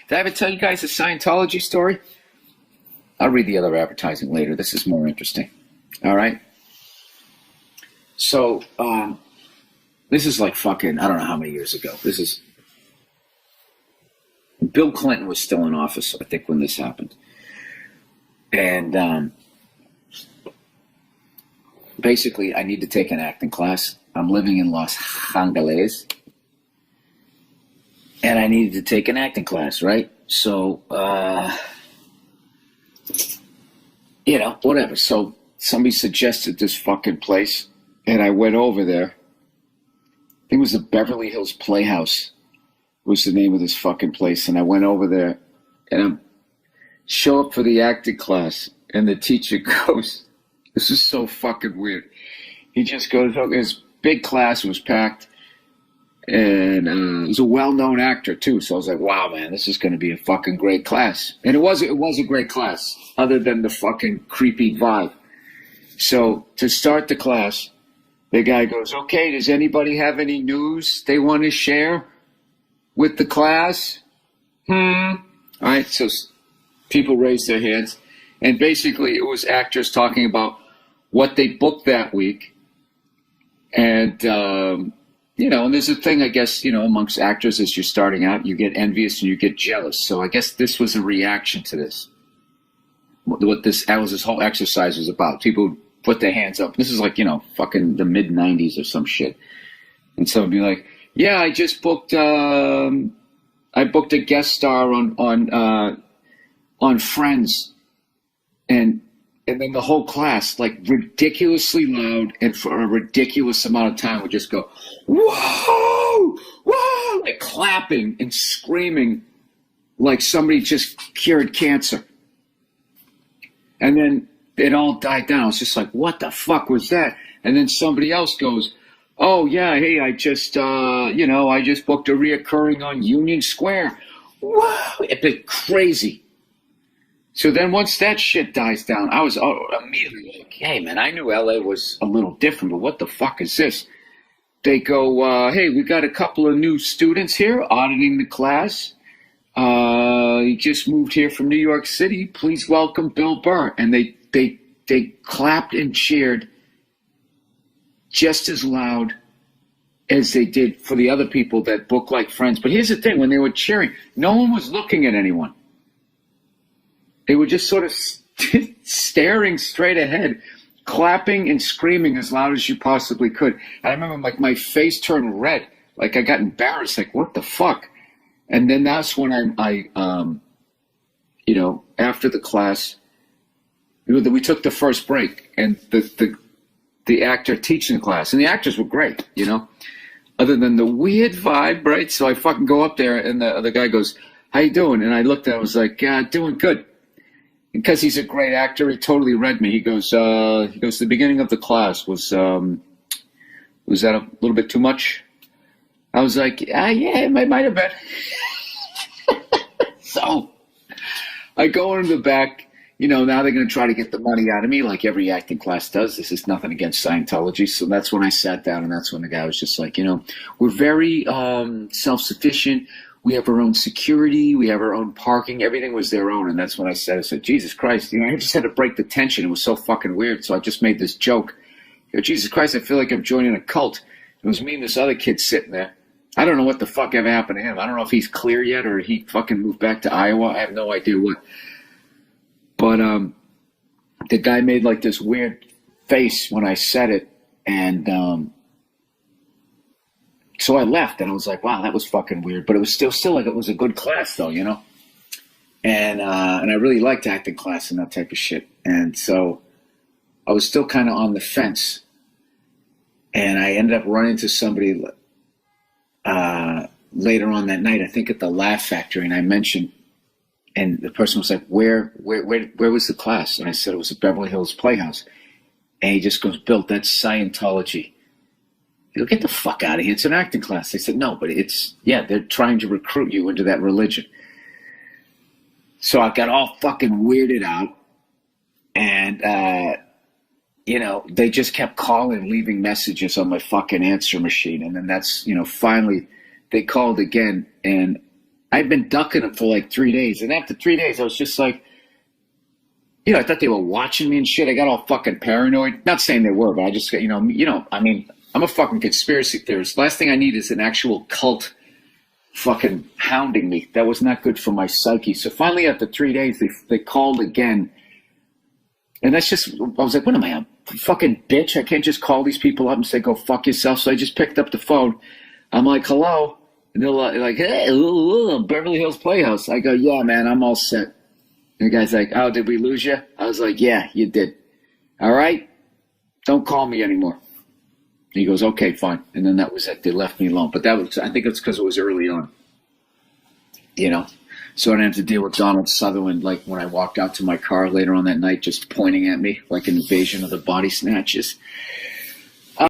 Did I ever tell you guys a Scientology story? I'll read the other advertising later. This is more interesting. All right. So, this is like fucking, I don't know how many years ago. This is, Bill Clinton was still in office, I think, when this happened. And basically, I need to take an acting class. I'm living in Los Angeles. And I needed to take an acting class, right? So, you know, whatever. So somebody suggested this fucking place, and I went over there. I think it was the Beverly Hills Playhouse was the name of this fucking place. And I went over there, and I show up for the acting class, and the teacher goes, this is so fucking weird. He just goes, okay, his big class was packed. And he was a well-known actor too, so I was like, "Wow, man, this is going to be a fucking great class." And it was a great class, other than the fucking creepy vibe. So to start the class, the guy goes, "Okay, does anybody have any news they want to share with the class?" All right, so people raised their hands, and basically it was actors talking about what they booked that week, and. You know, and there's a thing, I guess, you know, amongst actors as you're starting out, you get envious and you get jealous. So I guess this was a reaction to this. What this whole exercise was about. People put their hands up. This is like, you know, fucking the mid 90s or some shit. And someone would be like, "Yeah, I just booked, I booked a guest star on Friends." And then the whole class, like ridiculously loud and for a ridiculous amount of time, would just go, "Whoa, whoa," like clapping and screaming like somebody just cured cancer. And then it all died down. It's just like, what the fuck was that? And then somebody else goes, "Oh yeah, hey, I just, you know, I just booked a reoccurring on Union Square." Wow, it'd be crazy. So then once that shit dies down, I was immediately like, "Hey, man, I knew LA was a little different, but what the fuck is this?" They go, "Hey, we got a couple of new students here auditing the class. He just moved here from New York City. Please welcome Bill Burr." And they clapped and cheered just as loud as they did for the other people that booked like Friends. But here's the thing, when they were cheering, no one was looking at anyone. They were just sort of staring straight ahead, clapping and screaming as loud as you possibly could. And I remember like my face turned red, like I got embarrassed, like what the fuck? And then that's when I you know, after the class, we took the first break, and the actor teaching the class, and the actors were great, you know, other than the weird vibe, right? So I fucking go up there, and the guy goes, "How you doing?" And I looked at him, I was like, "Doing good." Because he's a great actor, he totally read me. He goes, "The beginning of the class was that a little bit too much?" I was like, "Yeah, it might have been." So I go into the back. You know, now they're going to try to get the money out of me like every acting class does. This is nothing against Scientology. So that's when I sat down, and that's when the guy was just like, "You know, we're very self-sufficient. We have our own security. We have our own parking. Everything was their own." And that's when I said, "Jesus Christ." You know, I just had to break the tension. It was so fucking weird. So I just made this joke. You know, "Jesus Christ, I feel like I'm joining a cult." It was me and this other kid sitting there. I don't know what the fuck ever happened to him. I don't know if he's clear yet or he fucking moved back to Iowa. I have no idea what. But the guy made like this weird face when I said it. And so I left, and I was like, "Wow, that was fucking weird." But it was still like it was a good class, though, you know. And I really liked acting class and that type of shit. And so I was still kind of on the fence. And I ended up running into somebody later on that night, I think at the Laugh Factory, and I mentioned, and the person was like, "Where was the class?" And I said it was at Beverly Hills Playhouse. And he just goes, "Bill, that's Scientology." You'll get the fuck out of here. It's an acting class. They said, "No, but they're trying to recruit you into that religion." So I got all fucking weirded out. And, you know, they just kept calling, leaving messages on my fucking answer machine. And then that's, you know, finally they called again. And I'd been ducking them for like 3 days. And after 3 days, I was just like, you know, I thought they were watching me and shit. I got all fucking paranoid. Not saying they were, but I just got, I mean, I'm a fucking conspiracy theorist. Last thing I need is an actual cult fucking hounding me. That was not good for my psyche. So finally, after 3 days, they called again. And that's just, I was like, what am I, a fucking bitch? I can't just call these people up and say, go fuck yourself. So I just picked up the phone. I'm like, hello. And they're like, hey, Beverly Hills Playhouse. I go, yeah, man, I'm all set. And the guy's like, oh, did we lose you? I was like, yeah, you did. All right? Don't call me anymore. And he goes, okay, fine. And then that was it. They left me alone. But that was, I think it's because it was early on. You know? So I didn't have to deal with Donald Sutherland, like when I walked out to my car later on that night, just pointing at me like an invasion of the body snatchers.